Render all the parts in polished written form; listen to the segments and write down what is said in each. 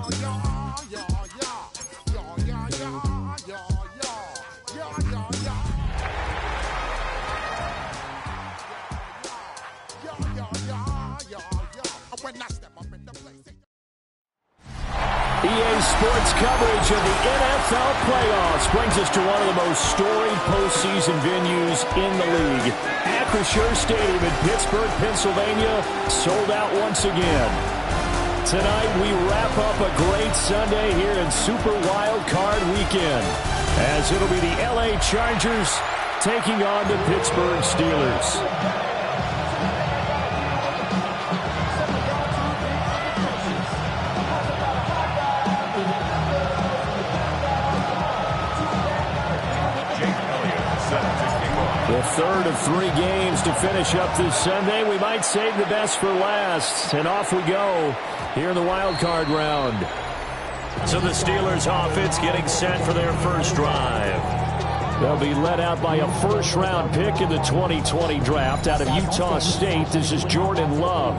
EA Sports coverage of the NFL playoffs brings us to one of the most storied postseason venues in the league. Acrisure Stadium in Pittsburgh, Pennsylvania, sold out once again. Tonight we wrap up a great Sunday here in Super Wildcard Weekend, as it'll be the LA Chargers taking on the Pittsburgh Steelers. The third of three games to finish up this Sunday. We might save the best for last. And off we go here in the wild card round. So the Steelers offense getting set for their first drive. They'll be led out by a first-round pick in the 2020 draft out of Utah State. This is Jordan Love.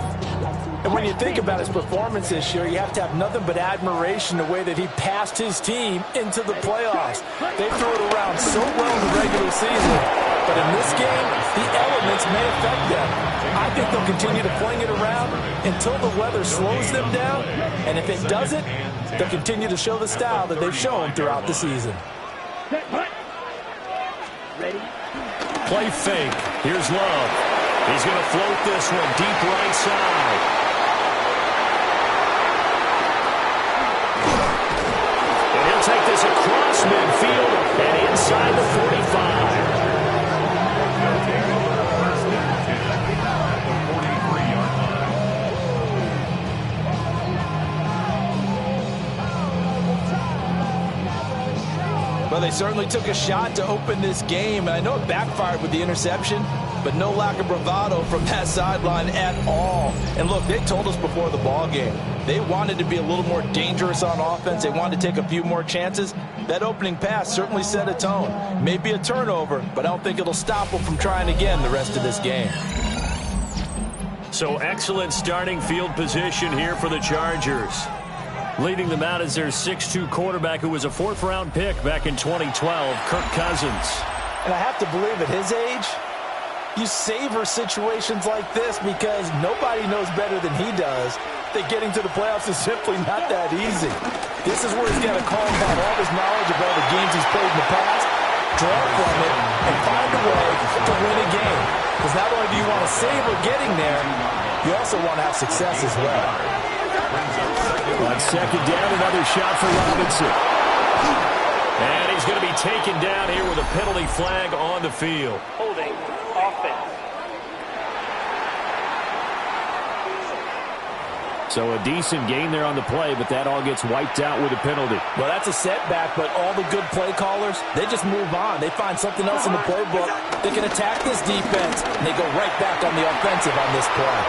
And when you think about his performance this year, you have to have nothing but admiration the way that he passed his team into the playoffs. They threw it around so well in the regular season. But in this game, the elements may affect them. I think they'll continue to fling it around until the weather slows them down. And if it doesn't, they'll continue to show the style that they've shown throughout the season. Ready? Play fake. Here's Love. He's going to float this one deep right side. And he'll take this across midfield and inside the 45. Well, they certainly took a shot to open this game. I know it backfired with the interception, but no lack of bravado from that sideline at all. And look, they told us before the ball game, they wanted to be a little more dangerous on offense. They wanted to take a few more chances. That opening pass certainly set a tone. Maybe a turnover, but I don't think it'll stop them from trying again the rest of this game. So excellent starting field position here for the Chargers. Leading them out is their 6'2 quarterback who was a fourth-round pick back in 2012, Kirk Cousins. And I have to believe at his age, you savor situations like this because nobody knows better than he does that getting to the playoffs is simply not that easy. This is where he's got to call upon all his knowledge of all the games he's played in the past, draw from it, and find a way to win a game. Because not only do you want to savor getting there, you also want to have success as well. On second down, another shot for Robinson. And he's going to be taken down here with a penalty flag on the field. Holding offense. So a decent gain there on the play, but that all gets wiped out with a penalty. Well, that's a setback, but all the good play callers, they just move on. They find something else in the playbook. They can attack this defense, and they go right back on the offensive on this play.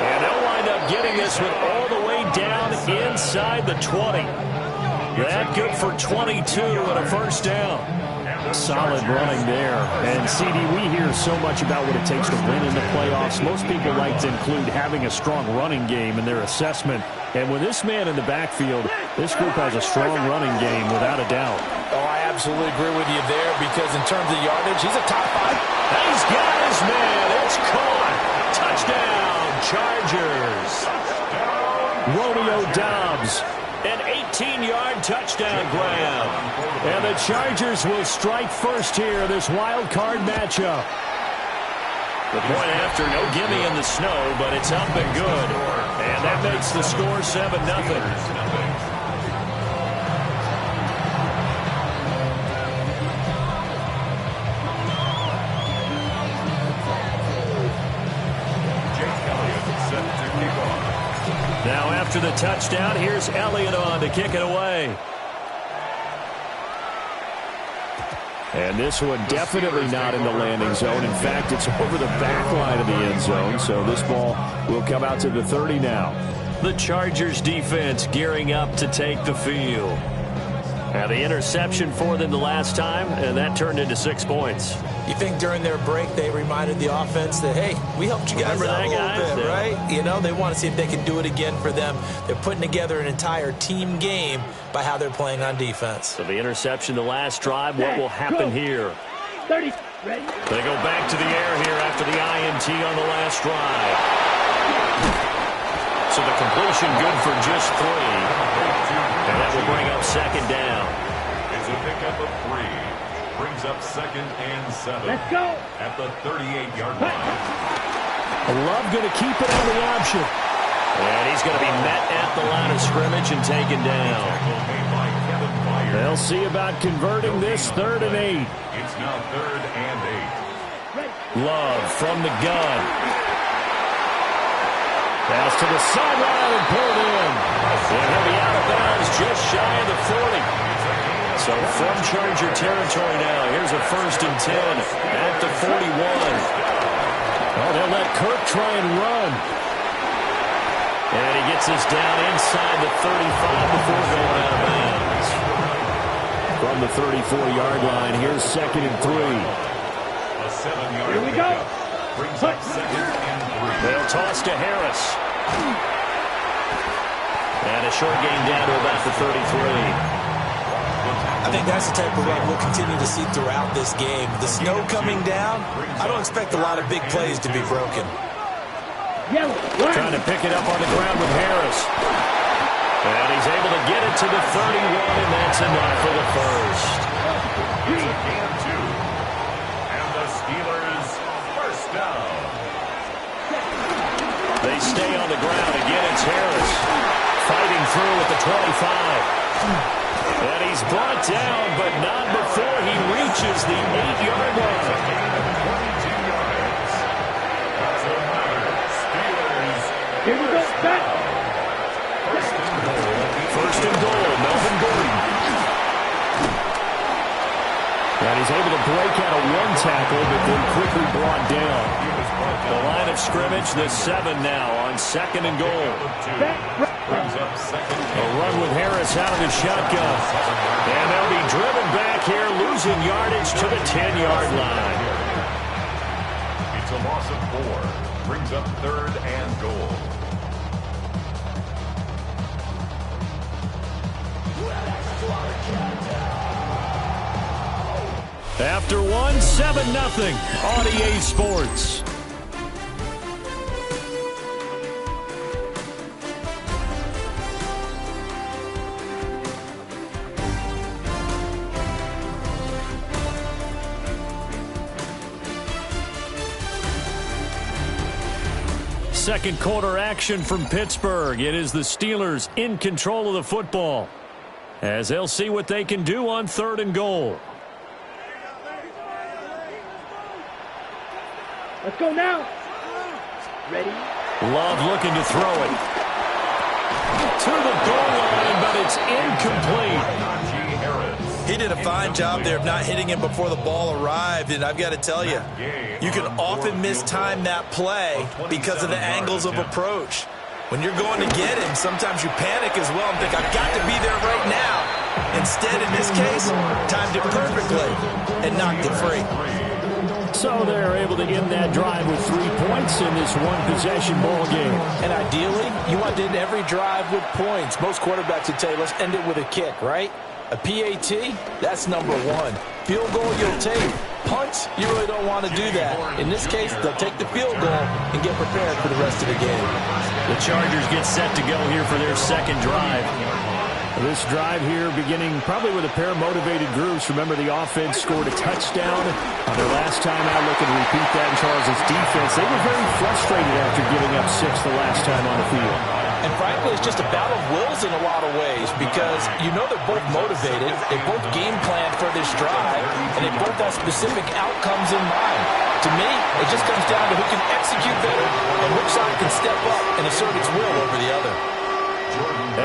And they'll wind up getting this one all the way down inside the 20. That good for 22 and a first down. Solid running there. And, CD, we hear so much about what it takes to win in the playoffs. Most people like to include having a strong running game in their assessment. And with this man in the backfield, this group has a strong running game without a doubt. Oh, I absolutely agree with you there because in terms of yardage, he's a top 5. He's got his man. It's caught. Touchdown. Chargers. Romeo Doubs, an 18-yard touchdown grab. And the Chargers will strike first here, this wild card matchup. The point after, no gimme in the snow, but it's up and good. And that makes the score 7-0. Now after the touchdown, here's Elliott on to kick it away. And this one definitely not in the landing zone. In fact, it's over the back line of the end zone, so this ball will come out to the 30 now. The Chargers defense gearing up to take the field. Now the interception for them the last time, and that turned into 6 points. You think during their break they reminded the offense that, hey, we helped you guys out a little bit, right? You know, they want to see if they can do it again for them. They're putting together an entire team game by how they're playing on defense. So the interception, the last drive, what will happen here? 30. Ready? They go back to the air here after the INT on the last drive. So the completion good for just 3. And that will bring up second down. It's a pickup of 3. Brings up 2nd and 7. Let's go. At the 38-yard line. Love going to keep it on the option. And he's going to be met at the line of scrimmage and taken down. They'll see about converting this 3rd and 8. It's now 3rd and 8. Love from the gun. Pass to the sideline and pulled in. And he'll be out of bounds just shy of the 40. So from Charger territory now, here's a 1st and 10 at the 41. Oh, they'll let Kirk try and run. And he gets us down inside the 35 before going out of bounds. From the 34-yard line, here's 2nd and 3. A 7-yard Here we go. Brings up 2nd and 3. They'll toss to Harris. And a short gain down to about the 33. I think that's the type of run we'll continue to see throughout this game. The snow coming down, I don't expect a lot of big plays to be broken. Yellow. Trying to pick it up on the ground with Harris. And he's able to get it to the 31, and that's enough for the first. It's a gain of 2. And the Steelers first down. They stay on the ground. Again, it's Harris. Fighting through at the 25. And he's brought down, but not before he reaches the 8-yard line. 22 yards. That's another Steelers. Here we go. Back. First and goal, Melvin Gordon. And he's able to break out of 1 tackle, but then quickly brought down. The line of scrimmage, the 7 now on 2nd and goal. Brings up 2nd. A run with Harris out of the shotgun. And they'll be driven back here, losing yardage to the 10-yard line. It's a loss of 4. Brings up 3rd and goal. After 1, 7-0 on EA Sports. Second quarter action from Pittsburgh. It is the Steelers in control of the football, as they'll see what they can do on 3rd and goal. Let's go now. Ready? Love looking to throw it to the goal line, but it's incomplete. He did a fine job there of not hitting him before the ball arrived, and I've got to tell you, you can often mistime that play because of the angles of approach. When you're going to get him, sometimes you panic as well and think, I've got to be there right now. Instead, in this case, timed it perfectly and knocked it free. So they're able to end that drive with 3 points in this one-possession ball game. And ideally, you want to end every drive with points. Most quarterbacks would say, let's end it with a kick, right? A PAT, that's number 1. Field goal, you'll take. Punts, you really don't want to do that. In this case, they'll take the field goal and get prepared for the rest of the game. The Chargers get set to go here for their second drive. This drive here beginning probably with a pair of motivated groups. Remember, the offense scored a touchdown on their last time out. Looking to repeat that in Charles' defense. They were very frustrated after giving up 6 the last time on the field. And frankly, it's just a battle of wills in a lot of ways because you know they're both motivated. They both game planned for this drive, and they both have specific outcomes in mind. To me, it just comes down to who can execute better and which side can step up and assert its will over the other.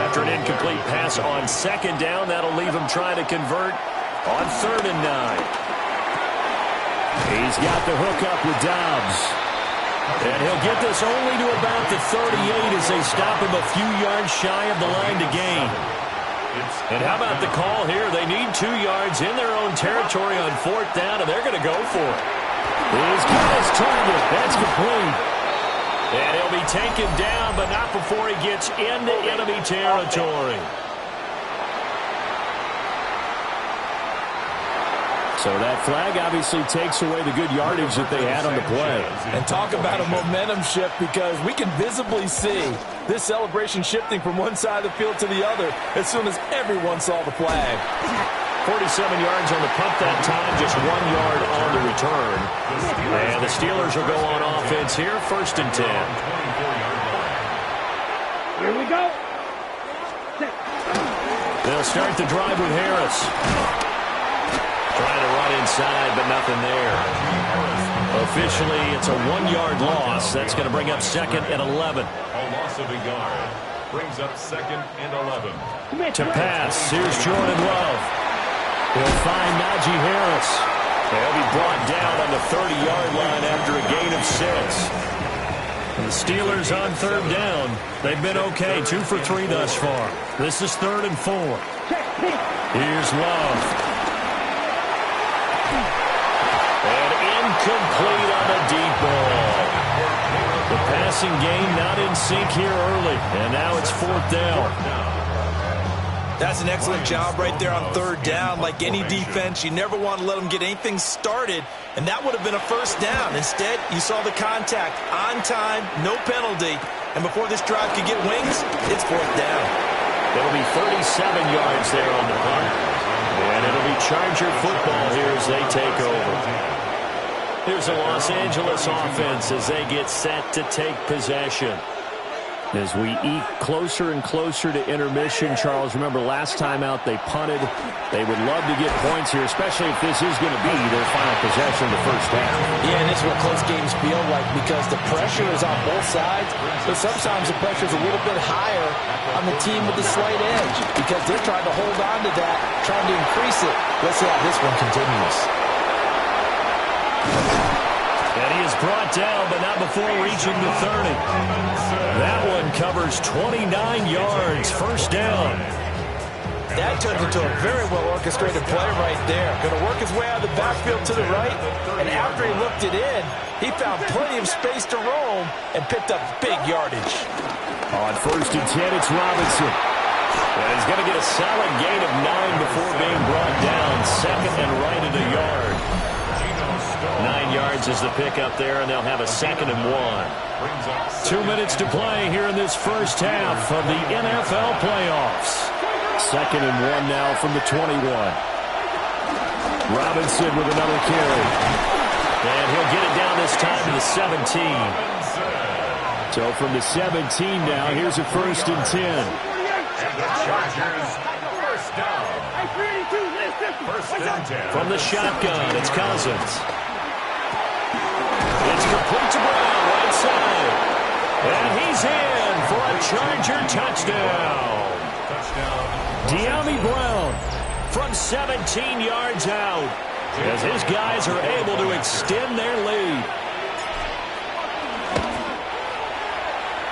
After an incomplete pass on second down, that'll leave him trying to convert on 3rd and 9. He's got the hook up with Dobbs. And he'll get this only to about the 38 as they stop him a few yards shy of the line to gain. And how about the call here? They need 2 yards in their own territory on 4th down, and they're going to go for it. He's got his target. That's complete. And he'll be taken down, but not before he gets into enemy territory. So that flag obviously takes away the good yardage that they had on the play. And talk about a momentum shift, because we can visibly see this celebration shifting from one side of the field to the other as soon as everyone saw the flag. 47 yards on the punt that time, just 1 yard on the return. And the Steelers will go on offense here, 1st and 10. Here we go. They'll start the drive with Harris. Trying to run inside, but nothing there. Officially, it's a 1-yard loss. That's going to bring up 2nd and 11. A loss of a yard brings up 2nd and 11. To pass, here's Jordan Love. He'll find Najee Harris. They'll be brought down on the 30-yard line after a gain of 6. And the Steelers on 3rd down. They've been okay, 2 for 3 thus far. This is 3rd and 4. Here's Love. And incomplete on a deep ball. The passing game not in sync here early. And now it's 4th down. That's an excellent job right there on 3rd down. Like any defense, you never want to let them get anything started, and that would have been a 1st down. Instead, you saw the contact on time, no penalty, and before this drive could get wings, it's 4th down. It'll be 37 yards there on the punt, and it'll be Charger football here as they take over. Here's the Los Angeles offense as they get set to take possession. As we eke closer and closer to intermission, Charles, remember last time out they punted. They would love to get points here, especially if this is going to be their final possession the 1st half. Yeah, and this is what close games feel like, because the pressure is on both sides, but sometimes the pressure is a little bit higher on the team with the slight edge, because they're trying to hold on to that, trying to increase it. Let's see how this one continues. And he is brought down, but not before reaching the 30. That one covers 29 yards, 1st down. That turned into a very well-orchestrated play right there. Going to work his way out of the backfield to the right, and after he looked it in, he found plenty of space to roam and picked up big yardage. On 1st and 10, it's Robinson. And he's going to get a solid gain of 9 before being brought down, 2nd and right at a yard. 9 yards is the pickup there, and they'll have a 2nd and 1. 2 minutes to play here in this 1st half of the NFL playoffs. 2nd and 1 now from the 21. Robinson with another carry. And he'll get it down this time to the 17. So from the 17 now, here's a 1st and 10. And the Chargers, 1st down. 1st and 10. From the shotgun, it's Cousins. It's complete to Brown, right side. And he's in for a Charger touchdown. De'Ami Brown from 17 yards out as his guys are able to extend their lead.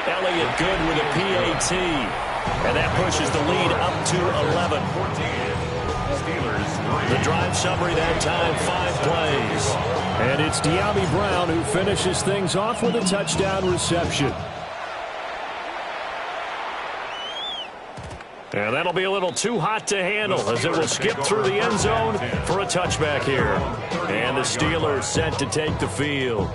Elliott good with a PAT. And that pushes the lead up to 11. The drive summary that time, 5 plays. And it's De'Ami Brown who finishes things off with a touchdown reception. And that'll be a little too hot to handle as it will skip through the end zone for a touchback here. And the Steelers set to take the field.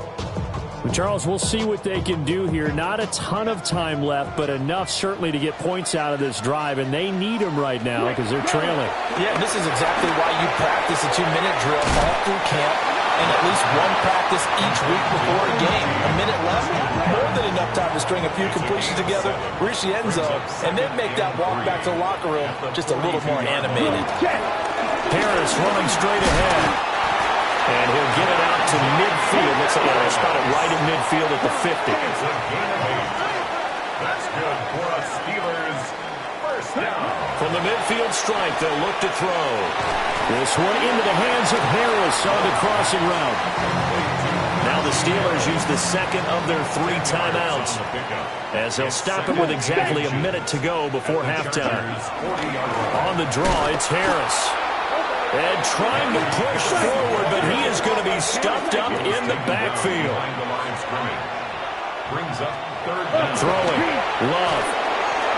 Charles, we'll see what they can do here. Not a ton of time left, but enough certainly to get points out of this drive, and they need them right now because they're trailing. Yeah, this is exactly why you practice a 2-minute drill all through camp and at least one practice each week before a game. A minute left, more than enough time to string a few completions together, reach the end zone, and then make that walk back to the locker room just a little more animated. Harris running straight ahead. And he'll get it out to midfield. Looks like they'll spot it right in midfield at the 50. That's good for a Steelers 1st down. From the midfield stripe, they'll look to throw. This one into the hands of Harris on the crossing route. Now Now the Steelers use the second of their 3 timeouts, as they'll stop it with exactly a minute to go before halftime. On the draw, it's Harris. And trying to push forward, but he is going to be stuffed up in the backfield. Throwing, Love.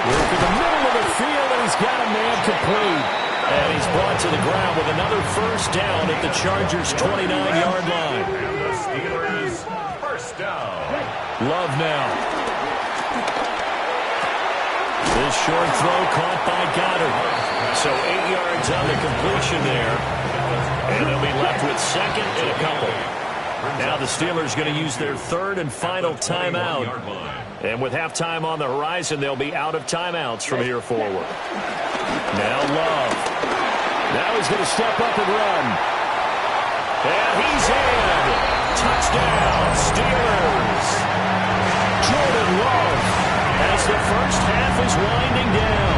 Working the middle of the field, and he's got a man complete. And he's brought to the ground with another first down at the Chargers' 29-yard line. And the Steelers first down. Love now. This short throw caught by Goddard. So 8 yards on the completion there. And they'll be left with second and a couple. Now the Steelers going to use their 3rd and final timeout. And with halftime on the horizon, they'll be out of timeouts from here forward. Now Love. Now he's going to step up and run. And he's in. Touchdown, Steelers. Jordan Love as the first half is winding down.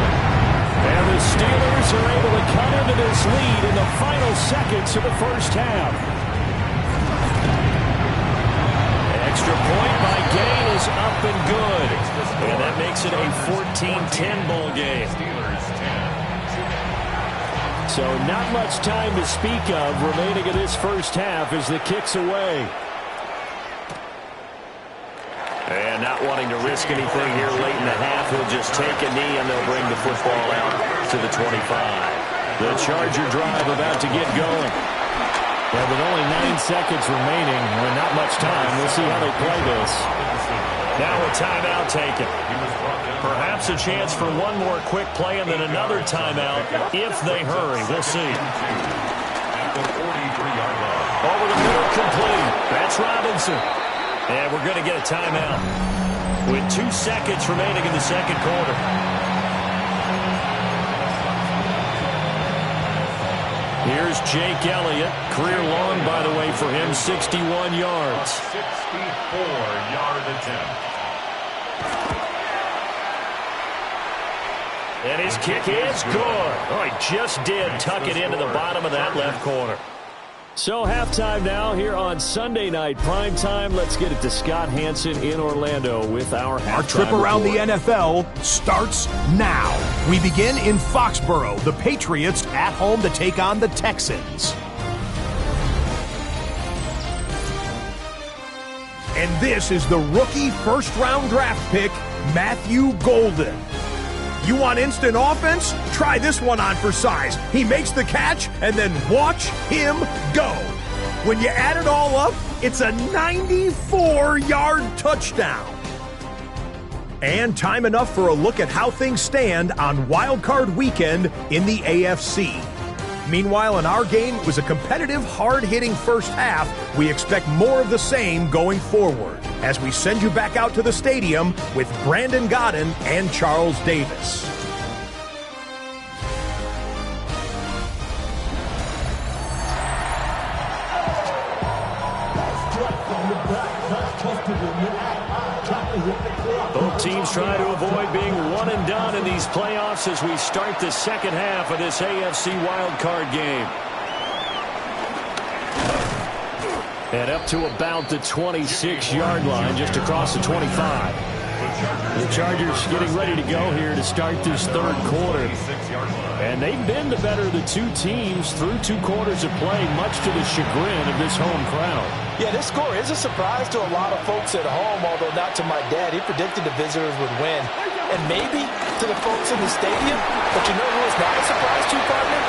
And the Steelers are able to cut into this lead in the final seconds of the first half. Extra point by Gain is up and good. And that makes it a 14-10 ball game. So not much time to speak of remaining in this first half as the kick's away. And not wanting to risk anything here late in the half, he'll just take a knee and they'll bring the football out to the 25. The Charger drive about to get going. And with only 9 seconds remaining and not much time, we'll see how they play this. Now a timeout taken. Perhaps a chance for one more quick play and then another timeout if they hurry. We'll see. Over the middle, complete. That's Robinson. And we're going to get a timeout with 2 seconds remaining in the second quarter. Here's Jake Elliott. Career long, by the way, for him, 61 yards. 64-yard attempt. And his kick is good. Oh, he just did tuck it into the bottom of that left corner. So halftime now here on Sunday Night Primetime. Let's get it to Scott Hansen in Orlando with our halftime Our trip around report. the NFL starts now. We begin in Foxborough. The Patriots at home to take on the Texans. And this is the rookie first-round draft pick, Matthew Golden. You want instant offense? Try this one on for size. He makes the catch, and then watch him go. When you add it all up, it's a 94-yard touchdown. And time enough for a look at how things stand on Wildcard weekend in the AFC. Meanwhile, in our game, it was a competitive, hard-hitting first half. We expect more of the same going forward as we send you back out to the stadium with Brandon Godden and Charles Davis. Both teams try to avoid being one and done in these playoffs as we start the second half of this AFC wildcard game. And up to about the 26-yard line, just across the 25. The Chargers getting ready to go here to start this third quarter. And they've been the better of the two teams through 2 quarters of play, much to the chagrin of this home crowd. Yeah, this score is a surprise to a lot of folks at home, although not to my dad. He predicted the visitors would win. And maybe to the folks in the stadium. But you know who was not a surprise to, partner?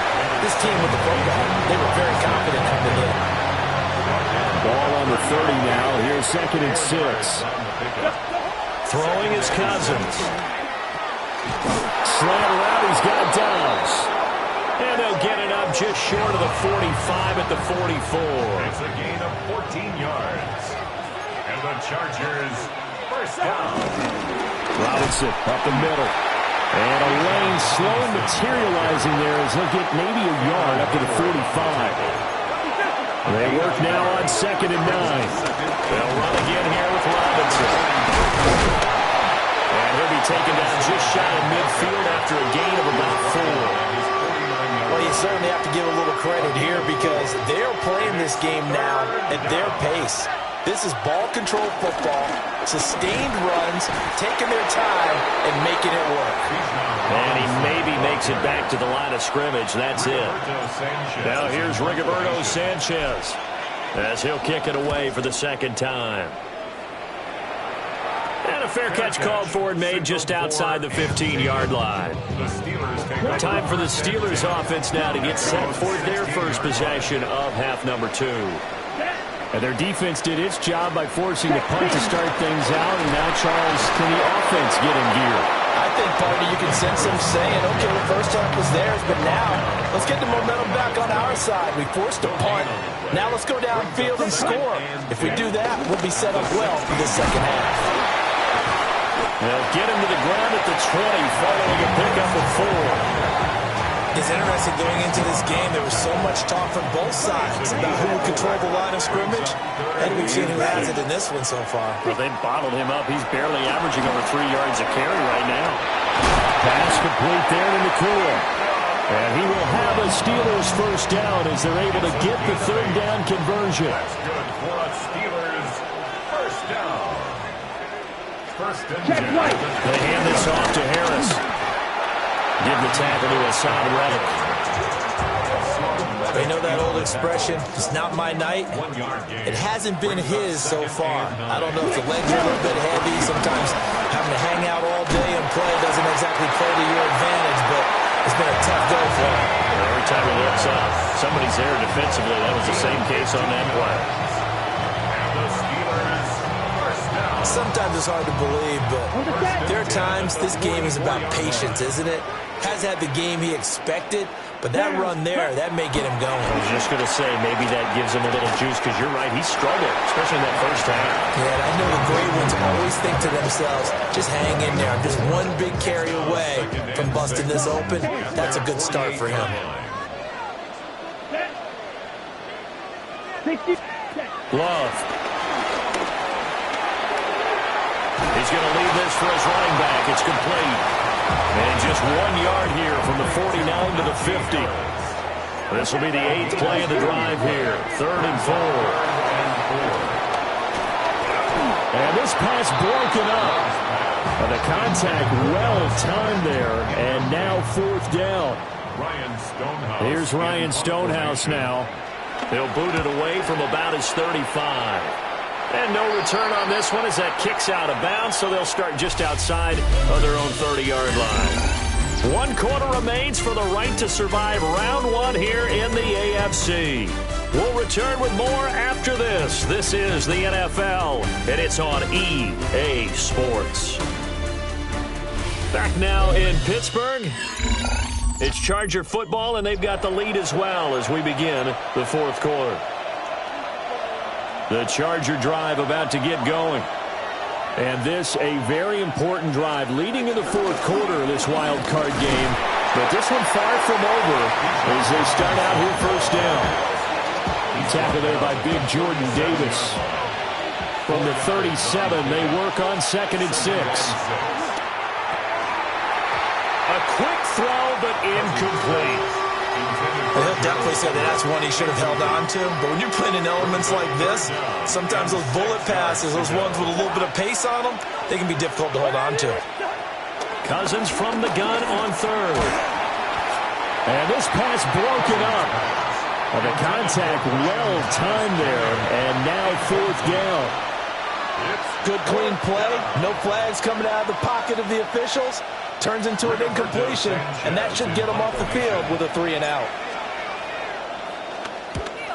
This team with the football. They were very confident coming in. Ball on the 30 now. Here's 2nd and 6. Throwing his Cousins. Slant around, he's got Dobbs. And they'll get it up just short of the 45 at the 44. It's a gain of 14 yards. And the Chargers first down. Robinson up the middle. And a lane slow materializing there as he'll get maybe a yard up to the 45. They work now on 2nd and 9. They'll run again here with Robinson. And he'll be taken down just shy of midfield after a gain of about 4. Well, you certainly have to give a little credit here because they're playing this game now at their pace. This is ball control football, sustained runs, taking their time, and making it work. And he maybe makes it back to the line of scrimmage. That's it. Now here's Rigoberto Sanchez as he'll kick it away for the second time. And a fair catch called for and made just outside the 15-yard line. Time for the Steelers offense now to get set for their first possession of half number 2. And their defense did its job by forcing the punt to start things out. And now, Charles, can the offense get in gear? I think, partner, you can sense them saying, okay, the first half was theirs, but now let's get the momentum back on our side. We forced a punt. Now let's go downfield and score. If we do that, we'll be set up well for the second half. They'll get him to the ground at the 20, following a pickup of 4. It's interesting going into this game. There was so much talk from both sides about who would control the line of scrimmage, and we've seen who has it in this one so far. Well, they bottled him up. He's barely averaging over 3 yards a carry right now. Pass complete there to Nakua. And he will have a Steelers first down as they're able to get the third down conversion. That's good for a Steelers first down. First and 10. They hand this off to Harris. Give the tackle to Hassan Reddick. They know that old expression, it's not my night. It hasn't been his so far. I don't know if the legs are a little bit heavy. Sometimes having to hang out all day and play doesn't exactly play to your advantage, but it's been a tough go for him. Every time he looks up, somebody's there defensively. That was the same case on that play. Sometimes it's hard to believe, but there are times this game is about patience, isn't it? Has had the game he expected, but that run there, that may get him going. I was just going to say, maybe that gives him a little juice, because you're right, he struggled, especially in that first half. Yeah, and I know the great ones always think to themselves, just hang in there. I'm just one big carry away from busting this open. That's a good start for him. Love. He's going to leave this for his running back. It's complete. And just 1 yard here from the 49 to the 50. This will be the 8th play of the drive here. 3rd and 4. And this pass broken up. And the contact well timed there. And now 4th down. Here's Ryan Stonehouse now. He'll boot it away from about his 35. And no return on this one as that kicks out of bounds, so they'll start just outside of their own 30-yard line. 1 quarter remains for the right to survive round 1 here in the AFC. We'll return with more after this. This is the NFL, and it's on EA Sports. Back now in Pittsburgh. It's Charger football, and they've got the lead as well as we begin the 4th quarter. The Charger drive about to get going. And this a very important drive leading in the 4th quarter of this wild card game. But this one far from over as they start out here first down. Tackled there by big Jordan Davis. From the 37, they work on 2nd and 6. A quick throw, but incomplete. Well, he'll definitely say that that's one he should have held on to. But when you're playing in elements like this, sometimes those bullet passes, those ones with a little bit of pace on them, they can be difficult to hold on to. Cousins from the gun on 3rd. And this pass broken up. And the contact well timed there. And now 4th down. Good clean play. No flags coming out of the pocket of the officials. Turns into an incompletion, and that should get him off the field with a 3 and out.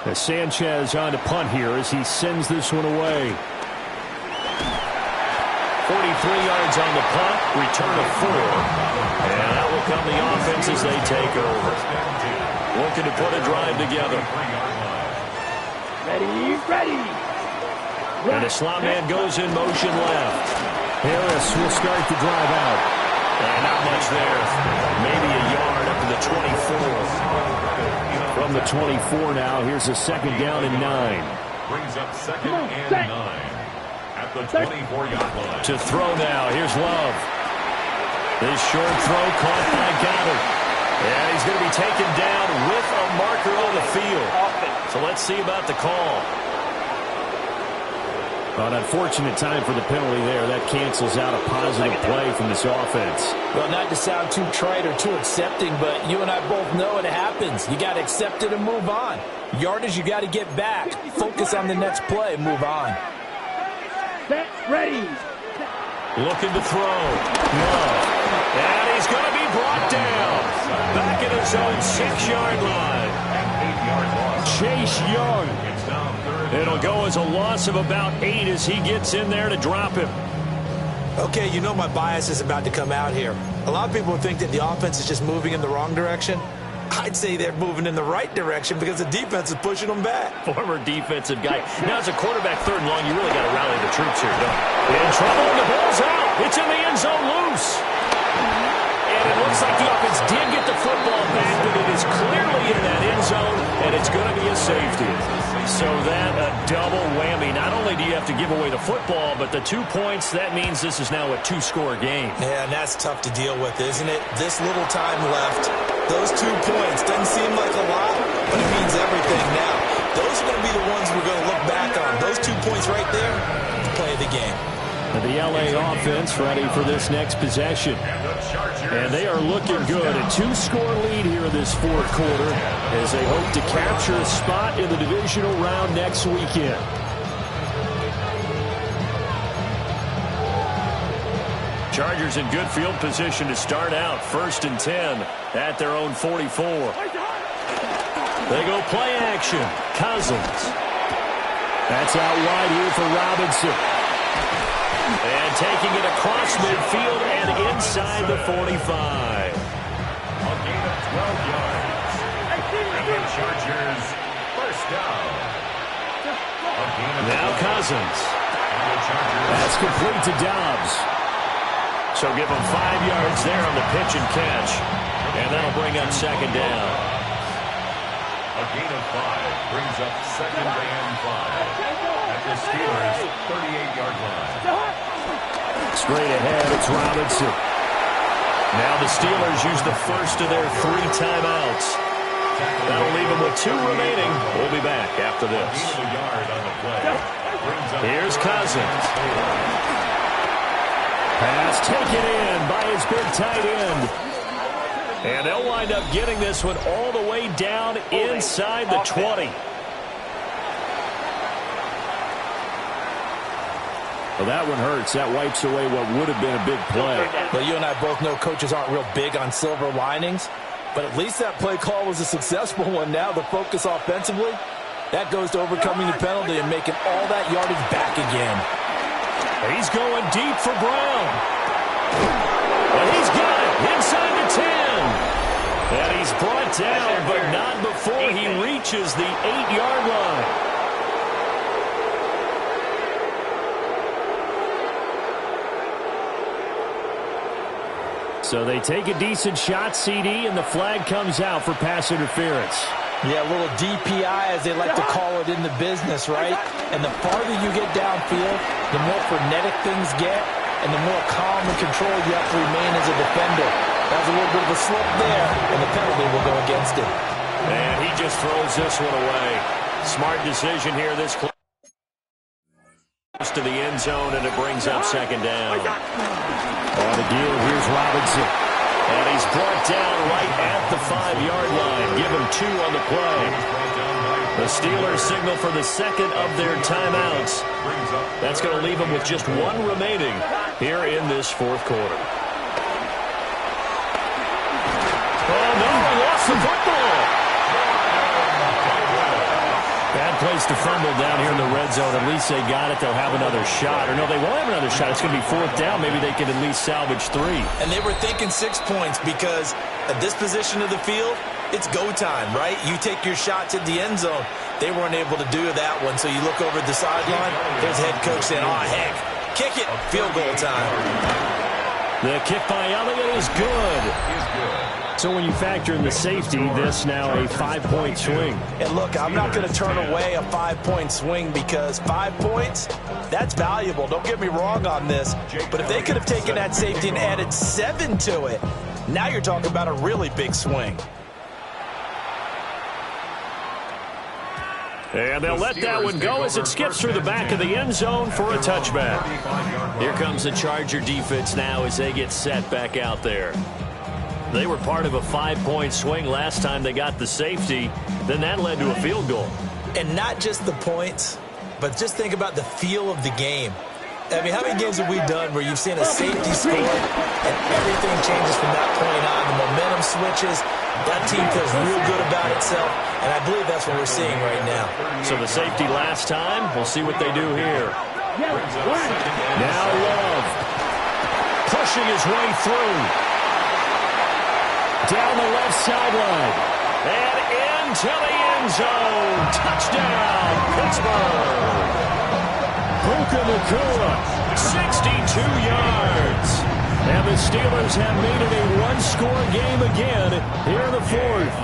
As Sanchez on to punt here as he sends this one away. 43 yards on the punt, return of 4. And out will come the offense as they take over. Looking to put a drive together. Ready. And the slot man goes in motion left. Harris will start the drive out. And not much there. Maybe a yard up to the 24. From the 24 now, here's a 2nd down and 9. Brings up 2nd and 9 at the 24-yard line. To throw now, here's Love. This short throw caught by Goddard. And he's going to be taken down with a marker on the field. So let's see about the call. An unfortunate time for the penalty there. That cancels out a positive play from this offense. Well, not to sound too trite or too accepting, but you and I both know it happens. You got to accept it and move on. Yardage, you got to get back. Focus on the next play and move on. Set, ready. Looking to throw. No. And he's going to be brought down. Back at his own 6-yard line. Chase Young. It'll go as a loss of about 8 as he gets in there to drop him. Okay, you know my bias is about to come out here. A lot of people think that the offense is just moving in the wrong direction. I'd say they're moving in the right direction because the defense is pushing them back. Former defensive guy. Now, as a quarterback, 3rd and long, you really got to rally the troops here, don't you? In trouble, and the ball's out. It's in the end zone loose. And it looks like the offense did get the football back, but it is clearly in that end zone, and it's going to be a safety. So that a double whammy. Not only do you have to give away the football, but the 2 points, that means this is now a 2-score game. Yeah, and that's tough to deal with, isn't it? This little time left, those 2 points, doesn't seem like a lot, but it means everything now. Those are going to be the ones we're going to look back on. Those 2 points right there, the play of the game. The LA offense ready for this next possession. And they are looking good. A 2-score lead here in this 4th quarter as they hope to capture a spot in the divisional round next weekend. Chargers in good field position to start out. 1st and 10 at their own 44. They go play action. Cousins. That's out wide here for Robinson. And taking it across midfield and inside the 45. A gain of 12 yards. And the Chargers first down. Now Cousins. That's complete to Dobbs. So give him 5 yards there on the pitch and catch. And that'll bring up 2nd down. A gain of 5 brings up 2nd and 5. At the Steelers' 38-yard line. Straight ahead, it's Robinson. Now the Steelers use the first of their 3 timeouts. That'll leave them with 2 remaining. We'll be back after this. Here's Cousins. Pass taken in by his big tight end. And they'll wind up getting this one all the way down inside the 20. Well, that one hurts. That wipes away what would have been a big play. Well, you and I both know coaches aren't real big on silver linings, but at least that play call was a successful one. Now the focus offensively, that goes to overcoming the penalty and making all that yardage back again. He's going deep for Brown. And he's got it inside the 10. And he's brought down, but not before he reaches the 8-yard line. So they take a decent shot, CD, and the flag comes out for pass interference. Yeah, a little DPI, as they like to call it in the business, right? And the farther you get downfield, the more frenetic things get, and the more calm and control you have to remain as a defender. That was a little bit of a slip there, and the penalty will go against him. And he just throws this one away. Smart decision here this close to the end zone, and it brings up 2nd down. On the deal, here's Robinson. And he's brought down right at the 5-yard line. Give him 2 on the play. The Steelers signal for the 2nd of their timeouts. That's going to leave them with just 1 remaining here in this 4th quarter. Oh, no, he lost the football. Bad place to fumble down here in the red zone. At least they got it. They'll have another shot. Or no, they won't have another shot. It's going to be 4th down. Maybe they can at least salvage 3. And they were thinking 6 points because at this position of the field, it's go time, right? You take your shots at the end zone. They weren't able to do that one. So you look over at the sideline. There's head coach saying, oh, heck, kick it. Field goal time. The kick by Elliott is good. So when you factor in the safety, this now a 5-point swing. And look, I'm not going to turn away a 5-point swing because 5 points, that's valuable. Don't get me wrong on this. But if they could have taken that safety and added 7 to it, now you're talking about a really big swing. And they'll let that one go as it skips through the back of the end zone for a touchback. Here comes the Charger defense now as they get set back out there. They were part of a 5-point swing last time they got the safety. Then that led to a field goal. And not just the points, but just think about the feel of the game. I mean, how many games have we done where you've seen a safety score and everything changes from that point on? The momentum switches. That team feels real good about itself, and I believe that's what we're seeing right now. So the safety last time, we'll see what they do here. Now Love, pushing his way through. Down the left sideline, and into the end zone. Touchdown, Pittsburgh. Puka Nacua, 62 yards. And the Steelers have made it a one-score game again here in the fourth.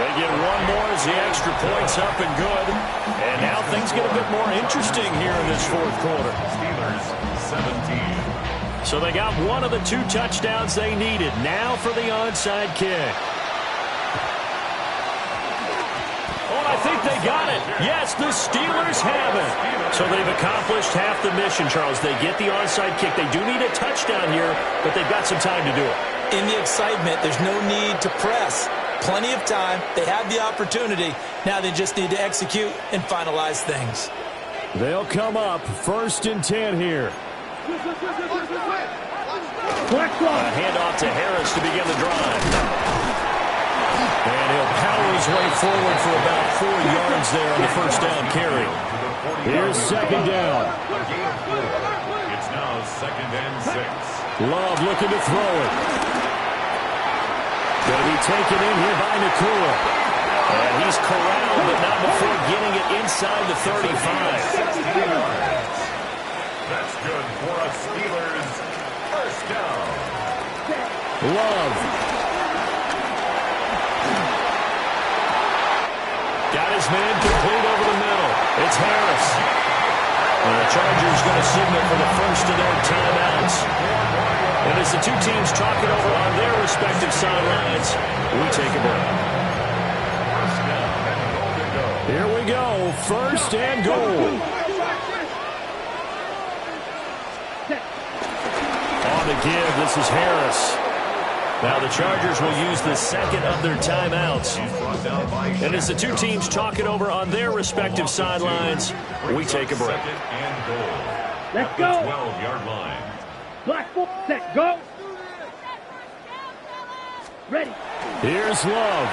They get one more as the extra point's up and good. And now things get a bit more interesting here in this fourth quarter. Steelers 17. So they got one of the 2 touchdowns they needed. Now for the onside kick. I think they got it. Yes, the Steelers have it. So they've accomplished half the mission, Charles. They get the onside kick. They do need a touchdown here, but they've got some time to do it. In the excitement, there's no need to press. Plenty of time. They have the opportunity. Now they just need to execute and finalize things. They'll come up 1st and 10 here. A handoff to Harris to begin the drive. And he'll power his way forward for about 4 yards there on the first down carry. Here's second down. It's now 2nd and 6. Love looking to throw it. Going to be taken in here by Nacua. And he's corralled, but not before getting it inside the 35. 16 yards. That's good for a Steelers first down. Love. Got his man complete over the middle. It's Harris. And the Chargers going to signal for the first of their timeouts. And as the 2 teams talk it over on their respective sidelines, we take a break. Here we go. 1st and goal. On the give, this is Harris. Now the Chargers will use the second of their timeouts. And as the 2 teams talk it over on their respective sidelines, we take a break. Let's go. 12-yard line. Black ball, set, go. Ready. Here's Love.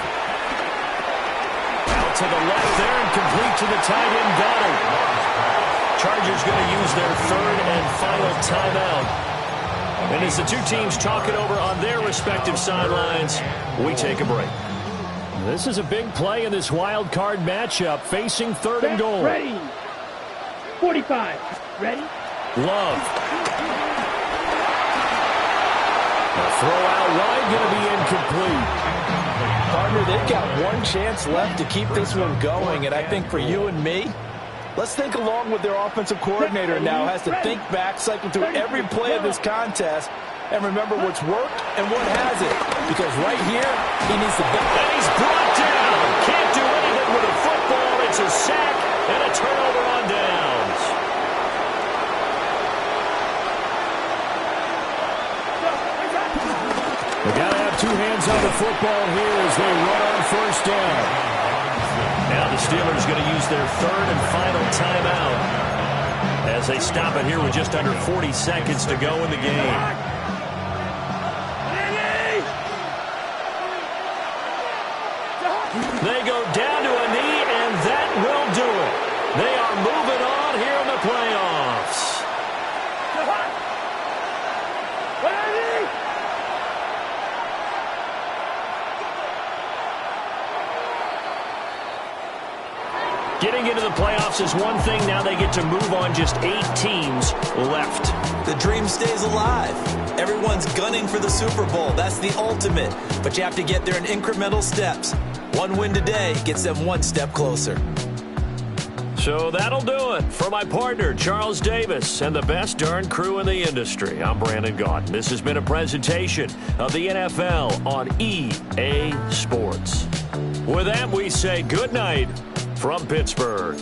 Out to the left there and complete to the tight end Goddard. Chargers going to use their 3rd and final timeout. And as the 2 teams talk it over on their respective sidelines, we take a break. This is a big play in this wild card matchup, facing 3rd and goal. Ready. 45. Ready. Love. A throw out wide, going to be incomplete. Partner, they've got one chance left to keep this one going, and I think for you and me, let's think along with their offensive coordinator now. Has to think back, cycle through every play of this contest, and remember what's worked and what hasn't. Because right here, he needs to build. And he's brought down. Can't do anything with a football. It's a sack and a turnover on downs. They got to have 2 hands on the football here as they run on 1st down. Now the Steelers going to use their 3rd and final timeout as they stop it here with just under 40 seconds to go in the game. They go down to a knee, and that will do it. They are moving on here in the playoffs. Getting into the playoffs is one thing. Now they get to move on. Just 8 teams left. The dream stays alive. Everyone's gunning for the Super Bowl. That's the ultimate. But you have to get there in incremental steps. One win today gets them one step closer. So that'll do it. For my partner, Charles Davis, and the best darn crew in the industry, I'm Brandon Gaudin. This has been a presentation of the NFL on EA Sports. With that, we say good night from Pittsburgh.